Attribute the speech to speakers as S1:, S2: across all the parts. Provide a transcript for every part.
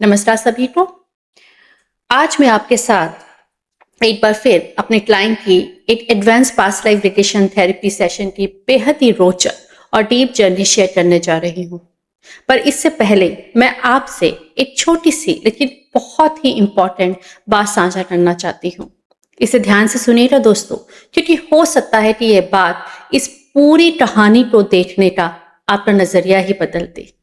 S1: नमस्कार सभी को। आज मैं आपके साथ एक बार फिर अपने क्लाइंट की एक advance past life regression therapy session की बेहद ही रोचक और डीप जर्नी शेयर करने जा रही हूँ। पर इससे पहले मैं आपसे एक छोटी सी लेकिन बहुत ही इंपॉर्टेंट बात साझा करना चाहती हूँ। इसे ध्यान से सुनिएगा दोस्तों, क्योंकि हो सकता है कि यह बात इस पूरी कहानी को देखने का आपका नजरिया ही बदल दे।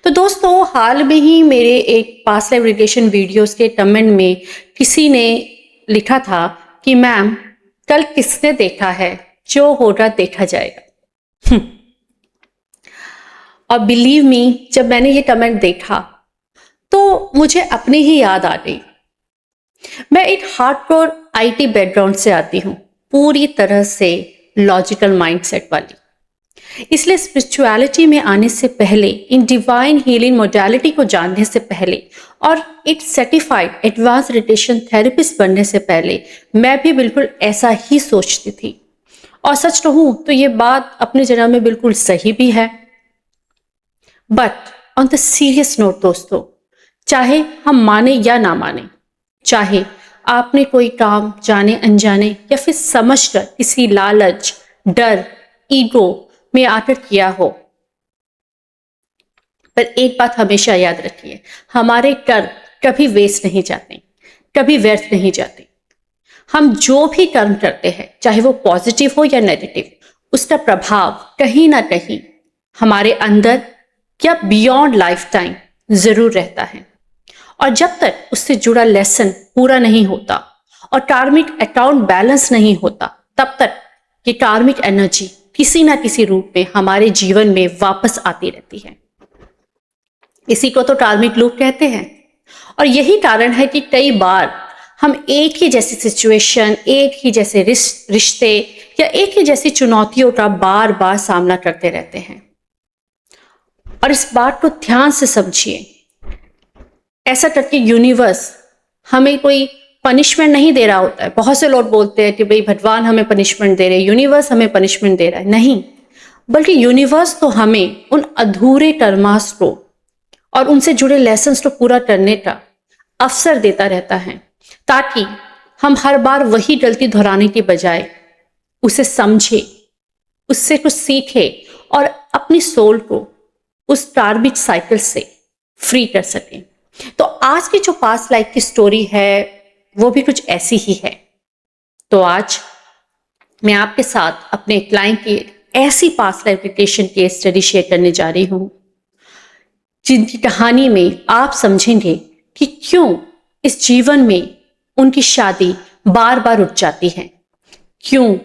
S1: तो दोस्तों, हाल में ही मेरे एक पास्ट लाइफ रिग्रेशन वीडियोस के कमेंट में किसी ने लिखा था कि मैम, कल किसने देखा है, जो होगा देखा जाएगा। और बिलीव मी, जब मैंने ये कमेंट देखा तो मुझे अपनी ही याद आ गई। मैं एक हार्डकोर आईटी बैकग्राउंड से आती हूँ, पूरी तरह से लॉजिकल माइंडसेट वाली। इसलिए स्पिरिचुअलिटी में आने से पहले, इन डिवाइन हीलिंग मोडालिटी को जानने से पहले और एक सर्टिफाइड एडवांस रिग्रेशन थेरेपिस्ट बनने से पहले मैं भी बिल्कुल ऐसा ही सोचती थी। और सच कहूं तो ये बात अपनी जगह में बिल्कुल सही भी है। But on the serious note दोस्तों, चाहे हम माने या ना माने, चाहे आपने कोई काम जाने अनजाने या फिर समझकर किसी लालच, डर, ईगो में आकर किया हो, पर एक बात हमेशा याद रखिए, हमारे कर्म कभी वेस्ट नहीं जाते, कभी व्यर्थ नहीं जाते। हम जो भी कर्म करते हैं, चाहे वो पॉजिटिव हो या नेगेटिव, उसका प्रभाव कहीं ना कहीं हमारे अंदर या बियॉन्ड लाइफ टाइम जरूर रहता है। और जब तक उससे जुड़ा लेसन पूरा नहीं होता और कार्मिक अकाउंट बैलेंस नहीं होता, तब तक ये कार्मिक एनर्जी किसी ना किसी रूप में हमारे जीवन में वापस आती रहती है। इसी को तो कार्मिक लूप कहते हैं। और यही कारण है कि कई बार हम एक ही जैसी सिचुएशन, एक ही जैसे रिश्ते या एक ही जैसी चुनौतियों का बार बार सामना करते रहते हैं। और इस बात को ध्यान से समझिए, ऐसा करके यूनिवर्स हमें कोई पनिशमेंट नहीं दे रहा होता है। बहुत से लोग बोलते हैं कि भाई भगवान हमें पनिशमेंट दे रहे हैं, यूनिवर्स हमें पनिशमेंट दे रहा है। नहीं, बल्कि यूनिवर्स तो हमें उन अधूरे कर्मास को और उनसे जुड़े लेसन्स को पूरा करने का अवसर देता रहता है, ताकि हम हर बार वही गलती दोहराने की बजाय उसे समझे, उससे कुछ सीखे और अपनी सोल को उस कार्मिक साइकिल से फ्री कर सकें। तो आज की जो पास्ट लाइफ की स्टोरी है वो भी कुछ ऐसी ही है। तो आज मैं आपके साथ अपने क्लाइंट की ऐसी past life regression case study share करने जा रही हूं, जिनकी कहानी में आप समझेंगे कि क्यों इस जीवन में उनकी शादी बार बार रुक जाती है, क्यों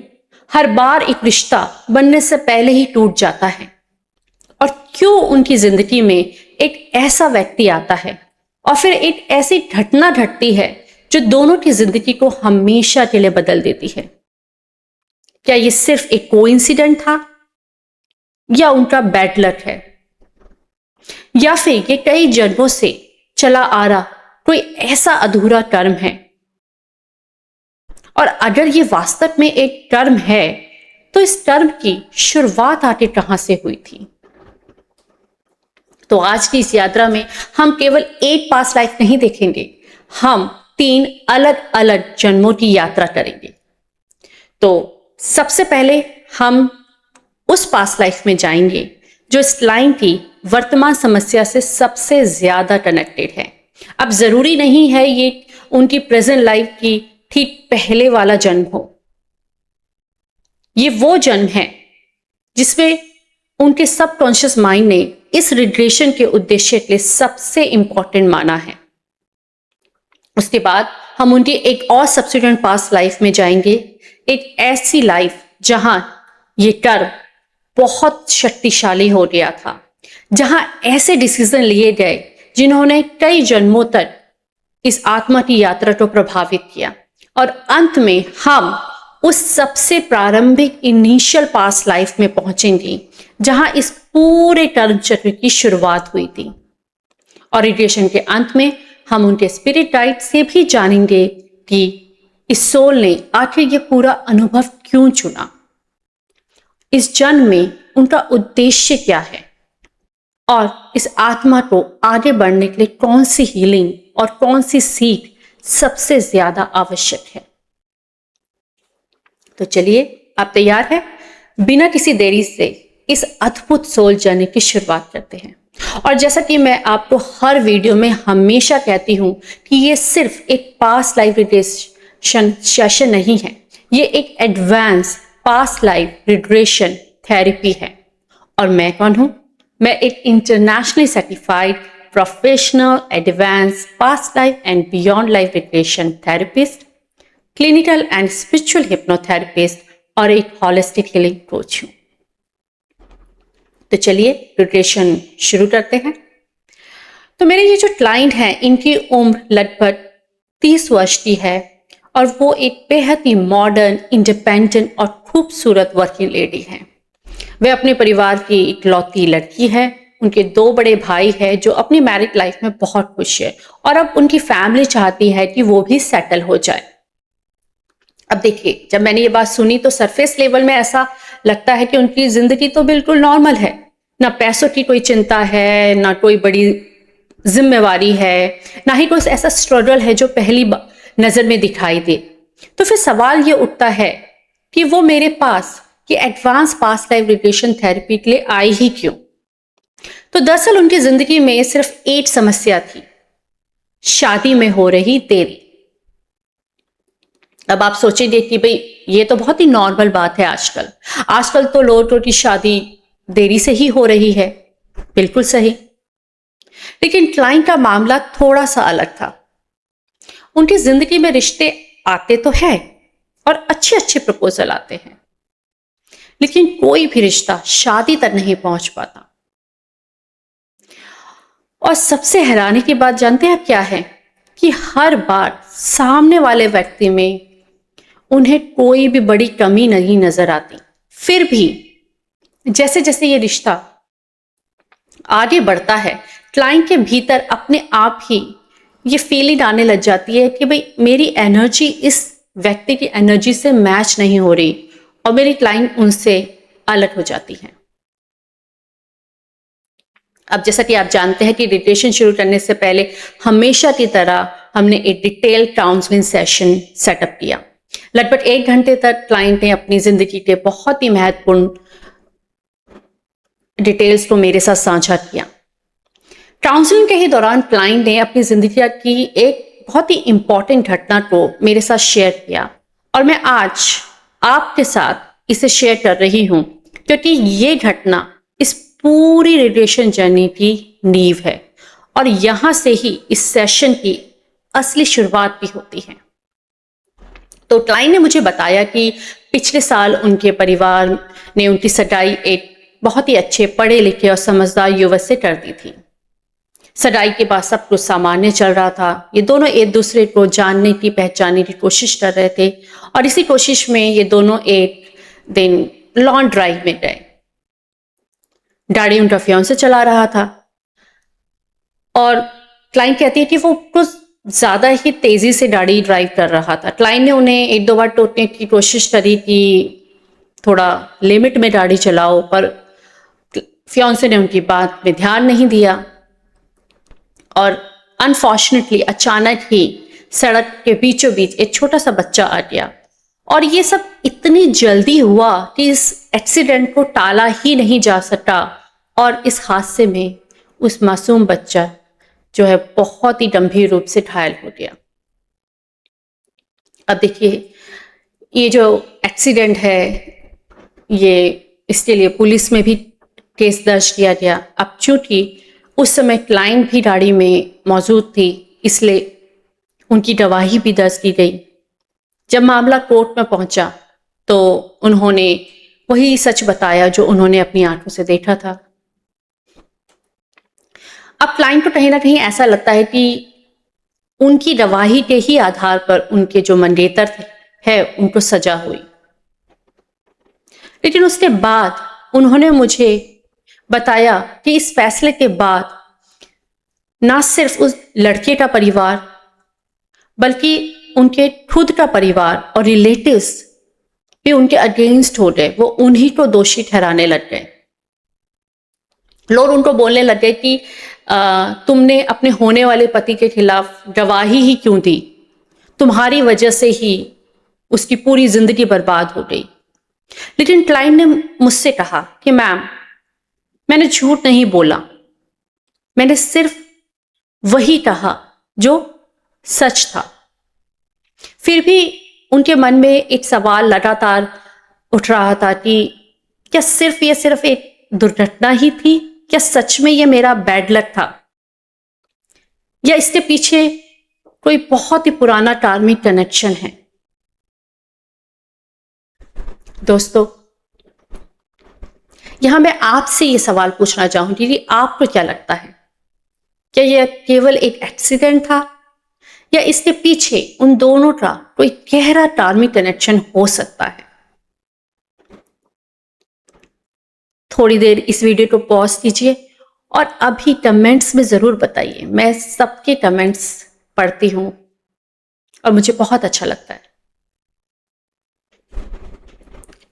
S1: हर बार एक रिश्ता बनने से पहले ही टूट जाता है, और क्यों उनकी जिंदगी में एक ऐसा व्यक्ति आता है और फिर एक ऐसी घटना घटती है जो दोनों की जिंदगी को हमेशा के लिए बदल देती है। क्या ये सिर्फ एक कोइंसिडेंट था, या उनका बैड लक है, या फिर ये कई जन्मों से चला आ रहा कोई ऐसा अधूरा कर्म है? और अगर ये वास्तव में एक कर्म है, तो इस कर्म की शुरुआत आखिर कहां से हुई थी? तो आज की इस यात्रा में हम केवल एक पास्ट लाइफ नहीं देखेंगे, हम 3 अलग अलग जन्मों की यात्रा करेंगे। तो सबसे पहले हम उस पास्ट लाइफ में जाएंगे जो इस लाइन की वर्तमान समस्या से सबसे ज्यादा कनेक्टेड है। अब जरूरी नहीं है ये उनकी प्रेजेंट लाइफ की ठीक पहले वाला जन्म हो। ये वो जन्म है जिसमें उनके सबकॉन्शियस माइंड ने इस रिग्रेशन के उद्देश्य के लिए सबसे इंपॉर्टेंट माना है। उसके बाद हम उनकी एक और सब्सिक्वेंट पास्ट लाइफ में जाएंगे, एक ऐसी लाइफ जहां ये कर्म बहुत शक्तिशाली हो गया था, जहां ऐसे डिसीजन लिए गए जिन्होंने कई जन्मों तक इस आत्मा की यात्रा को प्रभावित किया। और अंत में हम उस सबसे प्रारंभिक इनिशियल पास्ट लाइफ में पहुंचेंगे जहां इस पूरे कर्म चक्र की शुरुआत हुई थी। और रिग्रेशन के अंत में हम उनके स्पिरिट गाइड से भी जानेंगे कि इस सोल ने आखिर ये पूरा अनुभव क्यों चुना, इस जन्म में उनका उद्देश्य क्या है। और इस आत्मा को आगे बढ़ने के लिए कौन सी हीलिंग और कौन सी सीख सबसे ज्यादा आवश्यक है। तो चलिए, आप तैयार हैं? बिना किसी देरी से इस अद्भुत सोल जर्नी की शुरुआत करते हैं। और जैसा कि मैं आपको हर वीडियो में हमेशा कहती हूं कि ये सिर्फ एक पास्ट लाइफ रिग्रेशन सेशन नहीं है, ये एक advance past life regression therapy है। और मैं कौन हूं? मैं एक internationally certified professional advance past life and beyond life regression therapist, clinical and spiritual hypnotherapist और एक हॉलिस्टिक हीलिंग कोच हूं। तो चलिए रिग्रेशन शुरू करते हैं। तो मेरे ये जो क्लाइंट हैं, इनकी उम्र लगभग 30 वर्ष की है और वो एक बेहद ही मॉडर्न, इंडिपेंडेंट और खूबसूरत वर्किंग लेडी हैं। वे अपने परिवार की इकलौती लड़की है। उनके 2 बड़े भाई हैं जो अपनी मैरिड लाइफ में बहुत खुश है और अब उनकी फैमिली चाहती है कि वो भी सेटल हो जाए। अब देखिए, जब मैंने ये बात सुनी तो सरफेस लेवल में ऐसा लगता है कि उनकी जिंदगी तो बिल्कुल नॉर्मल है, ना पैसों की कोई चिंता है, ना कोई बड़ी जिम्मेवारी है, ना ही कोई ऐसा स्ट्रगल है जो पहली नजर में दिखाई दे। तो फिर सवाल ये उठता है कि वो मेरे पास कि advance past life regression therapy के लिए आई ही क्यों? तो दरअसल उनकी जिंदगी में सिर्फ एक समस्या थी, शादी में हो रही देरी। अब आप सोचेंगे कि भाई ये तो बहुत ही नॉर्मल बात है, आजकल तो लोगों की शादी देरी से ही हो रही है। बिल्कुल सही। लेकिन क्लाइंट का मामला थोड़ा सा अलग था। उनकी जिंदगी में रिश्ते आते तो है और अच्छे अच्छे प्रपोजल आते हैं, लेकिन कोई भी रिश्ता शादी तक नहीं पहुंच पाता। और सबसे हैरानी की बात जानते हैं आप क्या है? कि हर बार सामने वाले व्यक्ति में उन्हें कोई भी बड़ी कमी नहीं नजर आती। फिर भी जैसे जैसे ये रिश्ता आगे बढ़ता है, क्लाइंट के भीतर अपने आप ही ये फीलिंग आने लग जाती है कि भाई मेरी एनर्जी इस व्यक्ति की एनर्जी से मैच नहीं हो रही और मेरी क्लाइंट उनसे अलग हो जाती है। अब जैसा कि आप जानते हैं कि रिलेशन शुरू करने से पहले हमेशा की तरह हमने एक डिटेल काउंसलिंग सेशन सेटअप किया। लगभग 1 घंटे तक क्लाइंट ने अपनी जिंदगी के बहुत ही महत्वपूर्ण डिटेल्स को मेरे साथ साझा किया। काउंसलिंग के ही दौरान क्लाइंट ने अपनी जिंदगी की एक बहुत ही इंपॉर्टेंट घटना को मेरे साथ शेयर किया और मैं आज आपके साथ इसे शेयर कर रही हूं क्योंकि ये घटना इस पूरी रिलेशन जर्नी की नींव है और यहां से ही इस सेशन की असली शुरुआत भी होती है। तो क्लाइंट ने मुझे बताया कि पिछले साल उनके परिवार ने उनकी सगाई एक बहुत ही अच्छे पढ़े लिखे और समझदार युवक से कर दी थी। सगाई के बाद सब कुछ सामान्य चल रहा था। ये दोनों एक दूसरे को जानने की, पहचानने की कोशिश कर रहे थे और इसी कोशिश में ये दोनों एक दिन लॉन्ग ड्राइव में गए। गाड़ी उनका फियांसे चला रहा था और क्लाइंट कहती है कि वो कुछ ज्यादा ही तेजी से गाड़ी ड्राइव कर रहा था। क्लाइंट ने उन्हें 1-2 बार टोकने की कोशिश करी कि थोड़ा लिमिट में गाड़ी चलाओ, पर फियांसे ने उनकी बात में ध्यान नहीं दिया और अनफॉर्चुनेटली अचानक ही सड़क के बीचों बीच एक छोटा सा बच्चा आ गया और ये सब इतनी जल्दी हुआ कि इस एक्सीडेंट को टाला ही नहीं जा सका और इस हादसे में उस मासूम बच्चा जो है बहुत ही गंभीर रूप से घायल हो गया। अब देखिए, ये जो एक्सीडेंट है ये इसके लिए पुलिस में भी केस दर्ज किया गया। अब चूंकि उस समय क्लाइंट भी गाड़ी में मौजूद थी, इसलिए उनकी गवाही भी दर्ज की गई। जब मामला कोर्ट में पहुंचा तो उन्होंने वही सच बताया जो उन्होंने अपनी आंखों से देखा था। अब क्लाइंट को कहीं ना कहीं ऐसा लगता है कि उनकी गवाही के ही आधार पर उनके जो मंगेतर है उनको सजा हुई। लेकिन उसके बाद उन्होंने मुझे बताया कि इस फैसले के बाद ना सिर्फ उस लड़के का परिवार बल्कि उनके खुद का परिवार और रिलेटिव्स भी उनके अगेंस्ट हो गए। वो उन्हीं को दोषी ठहराने लग गए। लोग उनको बोलने लगे कि तुमने अपने होने वाले पति के खिलाफ गवाही ही क्यों दी, तुम्हारी वजह से ही उसकी पूरी जिंदगी बर्बाद हो गई। लेकिन क्लाइंट ने मुझसे कहा कि मैम, मैंने झूठ नहीं बोला, मैंने सिर्फ वही कहा जो सच था। फिर भी उनके मन में एक सवाल लगातार उठ रहा था कि क्या सिर्फ एक दुर्घटना ही थी, क्या सच में ये मेरा बैड लक था, या इसके पीछे कोई बहुत ही पुराना कार्मिक कनेक्शन है। दोस्तों, यहां मैं आपसे ये सवाल पूछना चाहूंगी कि आपको क्या लगता है, क्या यह केवल एक एक्सीडेंट था या इसके पीछे उन दोनों का कोई गहरा कार्मिक कनेक्शन हो सकता है? थोड़ी देर इस वीडियो को पॉज कीजिए और अभी कमेंट्स में जरूर बताइए। मैं सबके कमेंट्स पढ़ती हूं और मुझे बहुत अच्छा लगता है।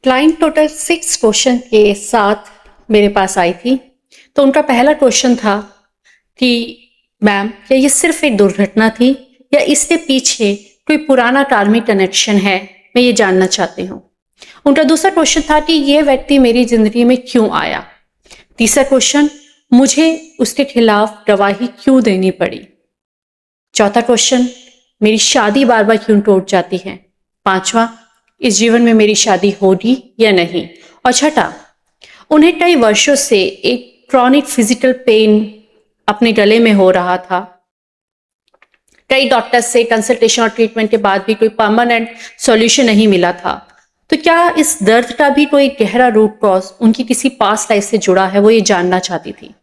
S1: क्लाइंट टोटल 6 क्वेश्चन के साथ मेरे पास आई थी। तो उनका पहला क्वेश्चन था कि मैम, क्या ये सिर्फ एक दुर्घटना थी या इसके पीछे कोई पुराना कार्मिक कनेक्शन है, मैं ये जानना चाहती हूँ। उनका दूसरा क्वेश्चन था कि यह व्यक्ति मेरी जिंदगी में क्यों आया। तीसरा क्वेश्चन, मुझे उसके खिलाफ गवाही क्यों देनी पड़ी। चौथा क्वेश्चन, मेरी शादी बार बार क्यों टूट जाती है। पांचवा, इस जीवन में मेरी शादी होगी या नहीं। और छठा, उन्हें कई वर्षों से एक क्रॉनिक फिजिकल पेन अपने गले में हो रहा था। कई डॉक्टर्स से कंसल्टेशन और ट्रीटमेंट के बाद भी कोई परमानेंट सॉल्यूशन नहीं मिला था। तो क्या इस दर्द का भी कोई गहरा रूट कॉज उनकी किसी पास्ट लाइफ से जुड़ा है, वो ये जानना चाहती थी।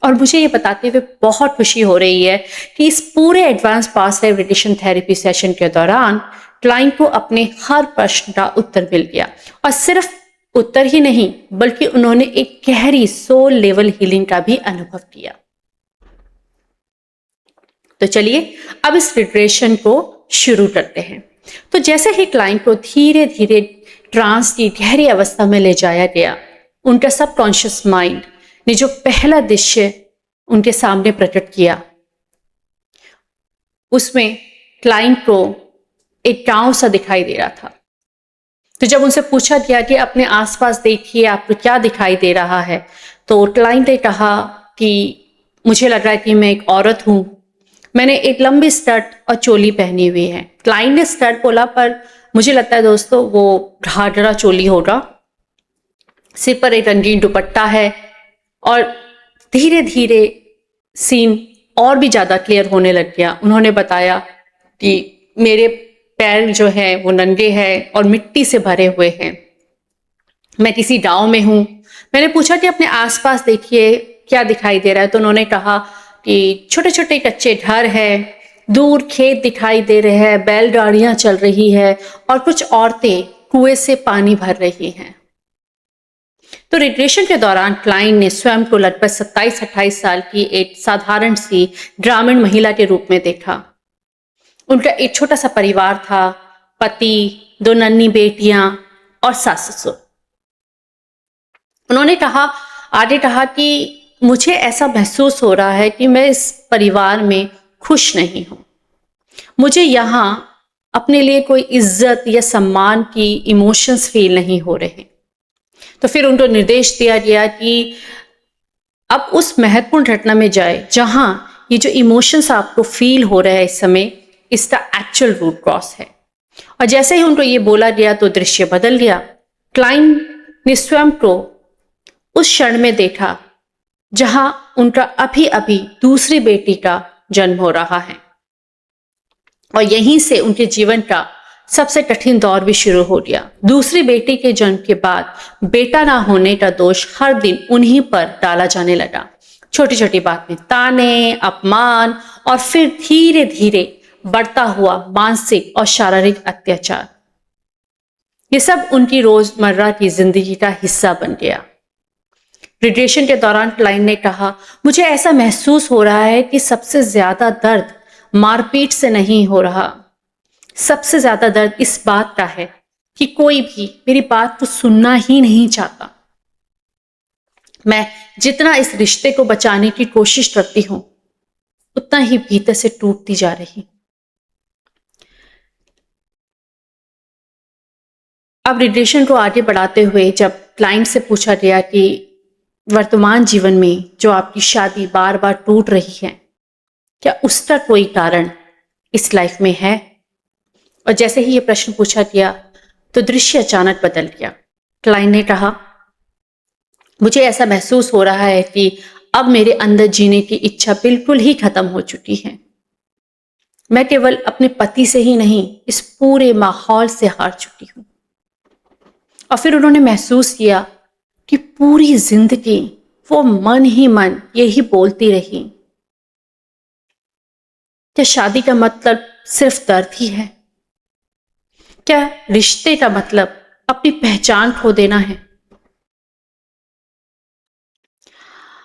S1: और मुझे ये बताते हुए बहुत खुशी हो रही है कि इस पूरे advance past life regression therapy session के दौरान क्लाइंट को अपने हर प्रश्न का उत्तर मिल गया। और सिर्फ उत्तर ही नहीं, बल्कि उन्होंने एक गहरी सोल लेवल हीलिंग का भी अनुभव किया। तो चलिए अब इस रिग्रेशन को शुरू करते हैं। तो जैसे ही क्लाइंट को धीरे धीरे ट्रांस की गहरी अवस्था में ले जाया गया, उनका सबकॉन्शियस माइंड ने जो पहला दृश्य उनके सामने प्रकट किया, उसमें क्लाइंट को एक गांव सा दिखाई दे रहा था। तो जब उनसे पूछा गया कि अपने आसपास देखिए, आपको क्या दिखाई दे रहा है, तो क्लाइंट ने कहा कि मुझे लग रहा है कि मैं एक औरत हूं, मैंने एक लंबी स्कर्ट और चोली पहनी हुई है। क्लाइंट ने स्कर्ट बोला, पर मुझे लगता है दोस्तों वो घाघरा चोली होगा। सिर पर एक रंगीन दुपट्टा है। और धीरे धीरे सीन और भी ज्यादा क्लियर होने लग गया। उन्होंने बताया कि मेरे पैर जो है वो नंगे हैं और मिट्टी से भरे हुए हैं। मैं किसी गांव में हूं। मैंने पूछा कि अपने आसपास देखिए क्या दिखाई दे रहा है, तो उन्होंने कहा कि छोटे छोटे कच्चे घर हैं, दूर खेत दिखाई दे रहे हैं, बैलगाड़ियां चल रही है और कुछ औरतें कुएं से पानी भर रही हैं। तो रिग्रेशन के दौरान क्लाइंट ने स्वयं को लगभग 27-28 साल की एक साधारण सी ग्रामीण महिला के रूप में देखा। उनका एक छोटा सा परिवार था, पति, 2 नन्ही बेटियां और सास ससुर। उन्होंने आगे कहा कि मुझे ऐसा महसूस हो रहा है कि मैं इस परिवार में खुश नहीं हूं। मुझे यहाँ अपने लिए कोई इज्जत या सम्मान की इमोशंस फील नहीं हो रहे। तो फिर उनको निर्देश दिया गया कि अब उस महत्वपूर्ण घटना में जाए जहां ये जो इमोशंस आपको फील हो रहा है इस समय, इसका एक्चुअल रूट कॉज है। और जैसे ही उनको ये बोला गया तो दृश्य बदल गया। क्लाइंट ने स्वयं को उस क्षण में देखा जहां उनका अभी अभी दूसरी बेटी का जन्म हो रहा है। और यहीं से उनके जीवन का सबसे कठिन दौर भी शुरू हो गया। दूसरी बेटी के जन्म के बाद बेटा ना होने का दोष हर दिन उन्हीं पर डाला जाने लगा। छोटी छोटी बात में ताने, अपमान और फिर धीरे धीरे बढ़ता हुआ मानसिक और शारीरिक अत्याचार, ये सब उनकी रोजमर्रा की जिंदगी का हिस्सा बन गया। रिग्रेशन के दौरान क्लाइंट ने कहा, मुझे ऐसा महसूस हो रहा है कि सबसे ज्यादा दर्द मारपीट से नहीं हो रहा, सबसे ज्यादा दर्द इस बात का है कि कोई भी मेरी बात को सुनना ही नहीं चाहता। मैं जितना इस रिश्ते को बचाने की कोशिश करती हूं, उतना ही भीतर से टूटती जा रही। अब रिलेशन को आगे बढ़ाते हुए जब क्लाइंट से पूछा गया कि वर्तमान जीवन में जो आपकी शादी बार बार टूट रही है, क्या उसका कोई कारण इस लाइफ में है? और जैसे ही ये प्रश्न पूछा गया तो दृश्य अचानक बदल गया। क्लाइंट ने कहा, मुझे ऐसा महसूस हो रहा है कि अब मेरे अंदर जीने की इच्छा बिल्कुल ही खत्म हो चुकी है। मैं केवल अपने पति से ही नहीं, इस पूरे माहौल से हार चुकी हूं। और फिर उन्होंने महसूस किया कि पूरी जिंदगी वो मन ही मन यही बोलती रही, क्या शादी का मतलब सिर्फ दर्द ही है? क्या रिश्ते का मतलब अपनी पहचान खो देना है?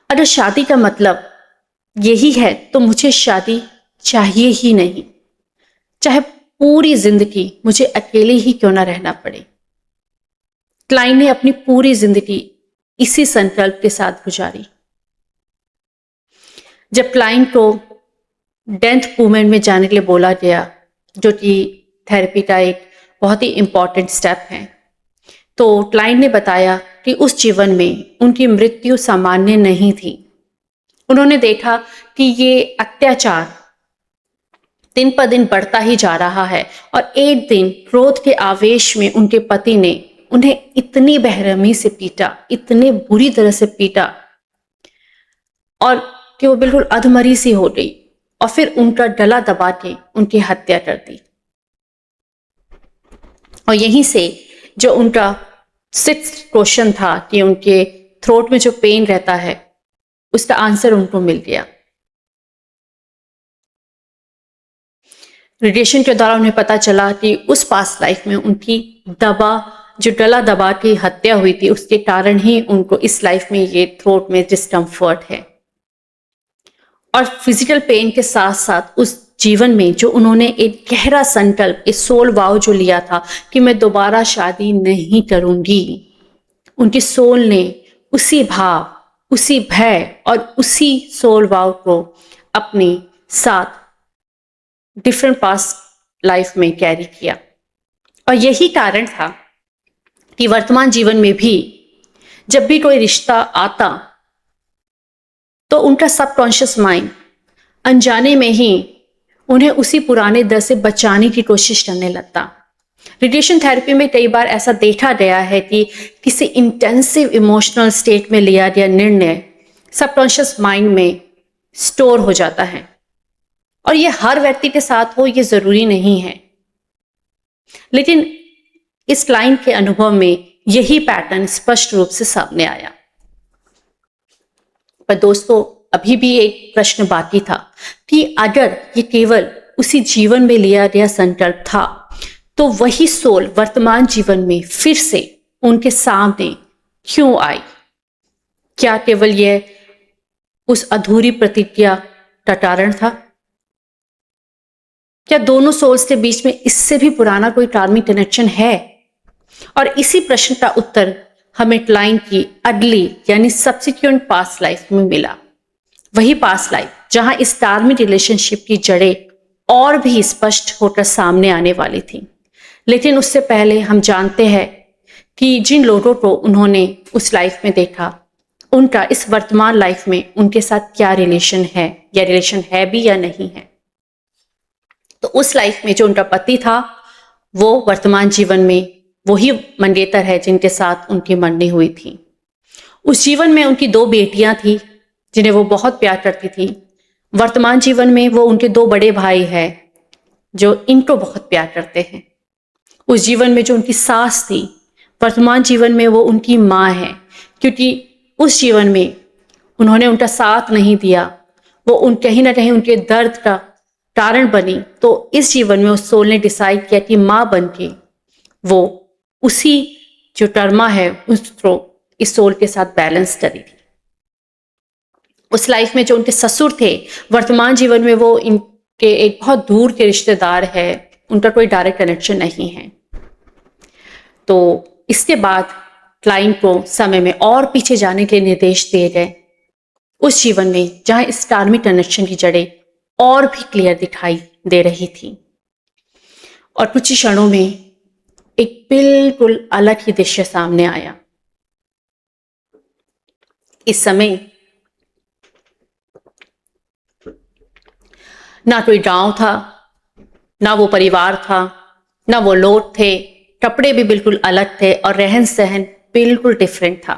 S1: अगर शादी का मतलब यही है तो मुझे शादी चाहिए ही नहीं, चाहे पूरी जिंदगी मुझे अकेले ही क्यों ना रहना पड़े। क्लाइंट ने अपनी पूरी जिंदगी इसी संकल्प के साथ गुजारी। जब क्लाइंट को डेथ मूवमेंट में जाने के लिए बोला गया, जो कि थेरेपी का एक बहुत ही इंपॉर्टेंट स्टेप है, तो क्लाइंट ने बताया कि उस जीवन में उनकी मृत्यु सामान्य नहीं थी। उन्होंने देखा कि ये अत्याचार दिन पर दिन बढ़ता ही जा रहा है और एक दिन क्रोध के आवेश में उनके पति ने उन्हें इतनी बेरहमी से पीटा, इतने बुरी तरह से पीटा और कि वो बिल्कुल अधमरी सी हो गई और फिर उनका गला दबा के उनकी हत्या कर दी। और यहीं से जो उनका 6th क्वेश्चन था कि उनके थ्रोट में जो पेन रहता है, उसका आंसर उनको मिल गया। रेडिएशन के दौरान उन्हें पता चला कि उस पास्ट लाइफ में उनकी जो गला दबा की हत्या हुई थी, उसके कारण ही उनको इस लाइफ में ये थ्रोट में डिस्कम्फर्ट है। और फिजिकल पेन के साथ साथ उस जीवन में जो उन्होंने एक गहरा संकल्प, एक सोल वाव जो लिया था कि मैं दोबारा शादी नहीं करूंगी, उनकी सोल ने उसी भाव, उसी भय और उसी सोल वाव को अपने साथ डिफरेंट पास्ट लाइफ में कैरी किया। और यही कारण था कि वर्तमान जीवन में भी जब भी कोई रिश्ता आता तो उनका सबकॉन्शियस माइंड अनजाने में ही उन्हें उसी पुराने दर से बचाने की कोशिश करने लगता। रेडिएशन थेरेपी में कई बार ऐसा देखा गया है कि किसी इंटेंसिव इमोशनल स्टेट में लिया गया निर्णय सबकॉन्शियस माइंड में स्टोर हो जाता है और ये हर व्यक्ति के साथ हो ये जरूरी नहीं है, लेकिन इस क्लाइंट के अनुभव में यही पैटर्न स्पष्ट रूप से सामने आया। पर दोस्तों, अभी भी एक प्रश्न बाकी था कि अगर ये केवल उसी जीवन में लिया गया संकल्प था तो वही सोल वर्तमान जीवन में फिर से उनके सामने क्यों आई? क्या केवल यह उस अधूरी प्रतिज्ञा का कारण था? क्या दोनों सोल्स के बीच में इससे भी पुराना कोई कार्मिक कनेक्शन है? और इसी प्रश्न का उत्तर हमें क्लाइंट की अगली यानी सब्सिक्वेंट पास्ट लाइफ में मिला। वही पास्ट लाइफ जहां इस कार्मिक रिलेशनशिप की जड़ें और भी स्पष्ट होकर सामने आने वाली थी। लेकिन उससे पहले हम जानते हैं कि जिन लोगों को उन्होंने उस लाइफ में देखा, उनका इस वर्तमान लाइफ में उनके साथ क्या रिलेशन है या रिलेशन है भी या नहीं है। तो उस लाइफ में जो उनका पति था वो वर्तमान जीवन में वही मंगेतर है जिनके साथ उनकी मंगनी हुई थी। उस जीवन में उनकी 2 बेटियां थी जिन्हें वो बहुत प्यार करती थी। वर्तमान जीवन में वो उनके 2 बड़े भाई हैं जो इनको बहुत प्यार करते हैं। उस जीवन में जो उनकी सास थी, वर्तमान जीवन में वो उनकी माँ है, क्योंकि उस जीवन में उन्होंने उनका साथ नहीं दिया, वो कहीं ना कहीं उनके दर्द का कारण बनी। तो इस जीवन में उस सोल ने डिसाइड किया कि माँ बन के वो उसी जो कर्मा है उसको इस सोल के साथ बैलेंस करेगी। उस लाइफ में जो उनके ससुर थे, वर्तमान जीवन में वो इनके एक बहुत दूर के रिश्तेदार है, उनका कोई डायरेक्ट कनेक्शन नहीं है। तो इसके बाद क्लाइंट को समय में और पीछे जाने के लिए निर्देश दिए गए, उस जीवन में जहां इस कार्मिक कनेक्शन की जड़ें और भी क्लियर दिखाई दे रही थी। और कुछ ही क्षणों में एक बिल्कुल अलग ही दृश्य सामने आया। इस समय ना कोई गांव था, ना वो परिवार था, ना वो लोग थे। कपड़े भी बिल्कुल अलग थे और रहन सहन बिल्कुल डिफरेंट था।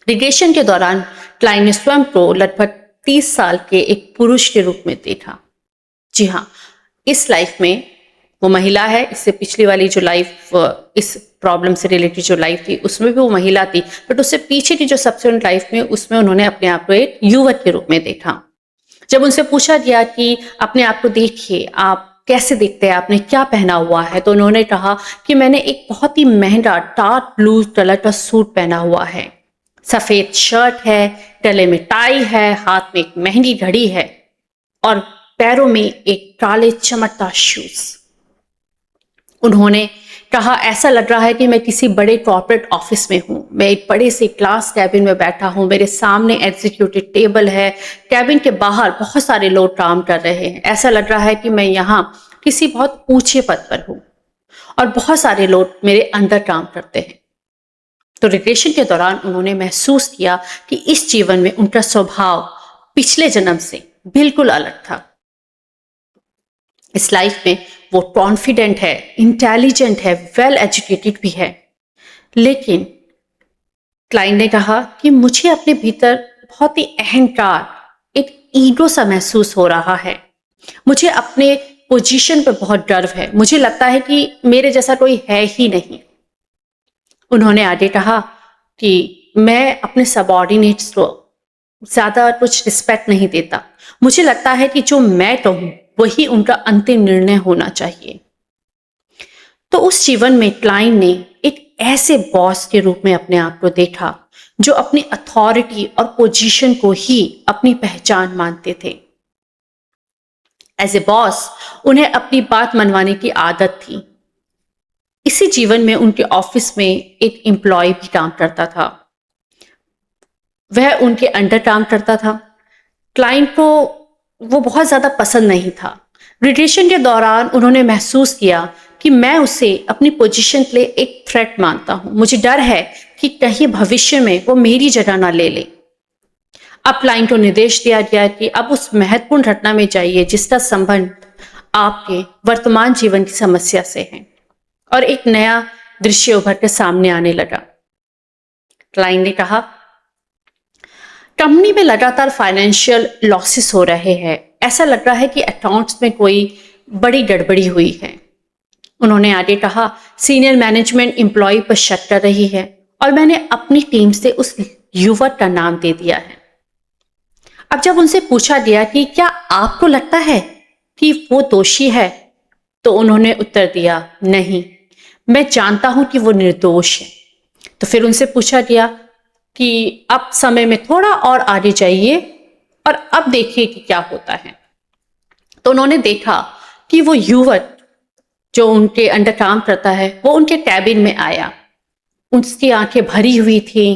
S1: रिग्रेशन के दौरान क्लाइंट ने स्वयं को लगभग 30 साल के एक पुरुष के रूप में देखा। जी हाँ, इस लाइफ में वो महिला है। इससे पिछली वाली जो लाइफ, इस प्रॉब्लम से रिलेटेड जो लाइफ थी, उसमें भी वो महिला थी, बट उससे पीछे की जो सब्सिक्वेंट लाइफ में, उसमें उन्होंने अपने आप को एक युवक के रूप में देखा। जब उनसे पूछा गया कि अपने आप को देखिए, आप कैसे दिखते हैं, आपने क्या पहना हुआ है, तो उन्होंने कहा कि मैंने एक बहुत ही महंगा डार्क ब्लू कलर का सूट पहना हुआ है, सफेद शर्ट है, गले में टाई है, हाथ में एक महंगी घड़ी है और पैरों में एक काले चमकदार शूज। उन्होंने कहा, ऐसा लग रहा है कि मैं किसी बड़े कॉर्पोरेट ऑफिस में हूं, मैं एक बड़े से क्लास कैबिन में बैठा हूं, मेरे सामने एग्जीक्यूटिव टेबल है, कैबिन के बाहर बहुत सारे लोग काम कर रहे हैं, ऐसा लग रहा है कि मैं यहाँ किसी बहुत ऊंचे पद पर हूं और बहुत सारे लोग मेरे अंदर काम करते हैं। तो रिग्रेशन के दौरान उन्होंने महसूस किया कि इस जीवन में उनका स्वभाव पिछले जन्म से बिल्कुल अलग था। इस लाइफ में वो कॉन्फिडेंट है, इंटेलिजेंट है, वेल एजुकेटेड भी है, लेकिन क्लाइंट ने कहा कि मुझे अपने भीतर बहुत ही अहंकार, एक ईगो सा महसूस हो रहा है। मुझे अपने पोजीशन पर बहुत गर्व है, मुझे लगता है कि मेरे जैसा कोई है ही नहीं। उन्होंने आगे कहा कि मैं अपने सबऑर्डिनेट्स को ज्यादा कुछ रिस्पेक्ट नहीं देता, मुझे लगता है कि जो मैं कहूं वही उनका अंतिम निर्णय होना चाहिए। तो उस जीवन में क्लाइंट ने एक ऐसे बॉस के रूप में अपने आप को देखा जो अपनी अथॉरिटी और पोजीशन को ही अपनी पहचान मानते थे। एज ए बॉस उन्हें अपनी बात मनवाने की आदत थी। इसी जीवन में उनके ऑफिस में एक एम्प्लॉय भी काम करता था, वह उनके अंडर काम करता था। क्लाइंट को वो बहुत ज्यादा पसंद नहीं था। रिलेशन के दौरान उन्होंने महसूस किया कि मैं उसे अपनी पोजीशन के लिए एक थ्रेट मानता हूं, मुझे डर है कि कहीं भविष्य में वो मेरी जगह ना ले ले। अब क्लाइंट को निर्देश दिया गया कि अब उस महत्वपूर्ण घटना में जाइए जिसका संबंध आपके वर्तमान जीवन की समस्या से है, और एक नया दृश्य उभर के सामने आने लगा। क्लाइंट ने कहा, कंपनी में लगातार फाइनेंशियल लॉसेस हो रहे हैं, ऐसा लग रहा है कि अकाउंट्स में कोई बड़ी गड़बड़ी हुई है। उन्होंने आगे कहा, सीनियर मैनेजमेंट एम्प्लॉय पर शक कर रही है और मैंने अपनी टीम से उस युवक का नाम दे दिया है। अब जब उनसे पूछा गया कि क्या आपको लगता है कि वो दोषी है, तो उन्होंने उत्तर दिया, नहीं, मैं जानता हूं कि वो निर्दोष है। तो फिर उनसे पूछा गया कि अब समय में थोड़ा और आगे जाइए और अब देखिए कि क्या होता है। तो उन्होंने देखा कि वो युवक जो उनके अंडर काम करता है वो उनके कैबिन में आया। उसकी आंखें भरी हुई थी,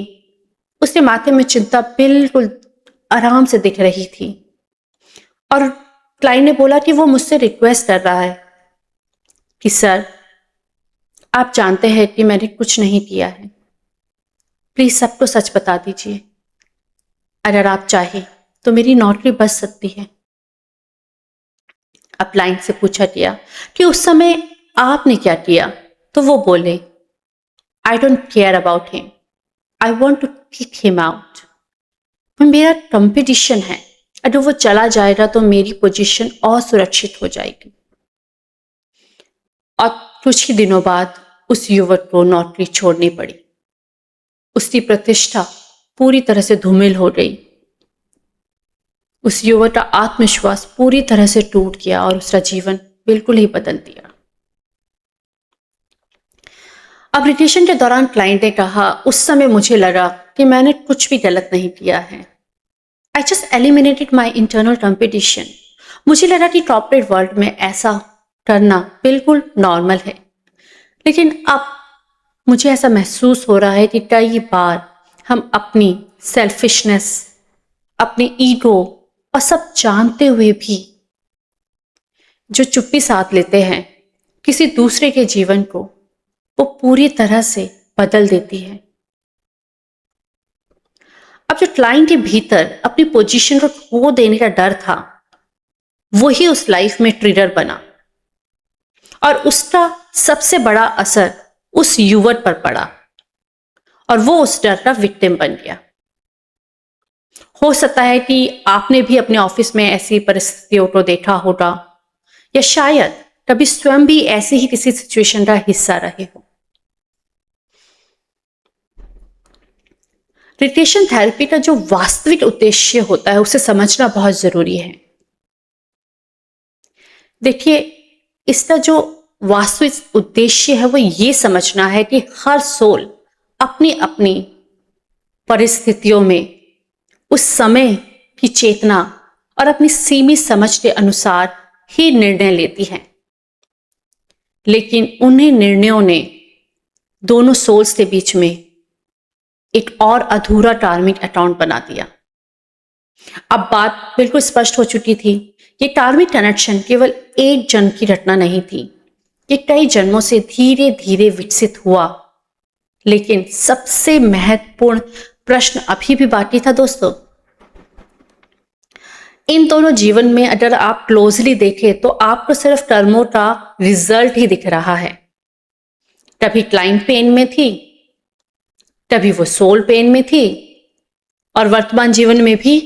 S1: उसके माथे में चिंता बिल्कुल आराम से दिख रही थी। और क्लाइंट ने बोला कि वो मुझसे रिक्वेस्ट कर रहा है कि सर, आप जानते हैं कि मैंने कुछ नहीं किया है, प्लीज सबको सच बता दीजिए, अगर आप चाहें तो मेरी नौकरी बच सकती है। अब क्लाइंट से पूछा गया कि उस समय आपने क्या किया, तो वो बोले, I don't care about him, I want to kick him out. मेरा कंपटीशन है, अगर वो चला जाएगा तो मेरी पोजीशन असुरक्षित हो जाएगी। और कुछ ही दिनों बाद उस युवक को नौकरी छोड़नी पड़ी। उसकी प्रतिष्ठा पूरी तरह से धूमिल हो गई। उस युवक का आत्मविश्वास पूरी तरह से टूट गया और उसका जीवन बिल्कुल ही बदल दिया। अब रिलेशन के दौरान क्लाइंट ने कहा, उस समय मुझे लगा कि मैंने कुछ भी गलत नहीं किया है। I just eliminated my internal competition. मुझे लगा कि कॉर्पोरेट वर्ल्ड में ऐसा करना बिल्कुल नॉर्मल है, लेकिन अब मुझे ऐसा महसूस हो रहा है कि कई बार हम अपनी सेल्फिशनेस, अपनी ईगो और सब जानते हुए भी जो चुप्पी साध लेते हैं किसी दूसरे के जीवन को, वो पूरी तरह से बदल देती है। अब जो क्लाइंट के भीतर अपनी पोजीशन को खो देने का डर था, वही उस लाइफ में ट्रिगर बना और उसका सबसे बड़ा असर उस युवक पर पड़ा और वो उस डर का विक्टिम बन गया। हो सकता है कि आपने भी अपने ऑफिस में ऐसी परिस्थितियों को देखा होगा, या शायद कभी स्वयं भी ऐसे ही किसी सिचुएशन का हिस्सा रहे हो। रिग्रेशन थेरेपी का जो वास्तविक उद्देश्य होता है उसे समझना बहुत जरूरी है। देखिए, इसका जो वास्तविक उद्देश्य है वो ये समझना है कि हर सोल अपनी अपनी परिस्थितियों में उस समय की चेतना और अपनी सीमित समझ के अनुसार ही निर्णय लेती है, लेकिन उन्हीं निर्णयों ने दोनों सोल्स के बीच में एक और अधूरा कार्मिक अकाउंट बना दिया। अब बात बिल्कुल स्पष्ट हो चुकी थी। ये कार्मिक कनेक्शन केवल एक जन्म की घटना नहीं थी, ये कई जन्मों से धीरे धीरे विकसित हुआ। लेकिन सबसे महत्वपूर्ण प्रश्न अभी भी बाकी था दोस्तों। इन दोनों जीवन में अगर आप क्लोजली देखें तो आपको सिर्फ कर्मों का रिजल्ट ही दिख रहा है। कभी क्लाइंट पेन में थी, कभी वो सोल पेन में थी, और वर्तमान जीवन में भी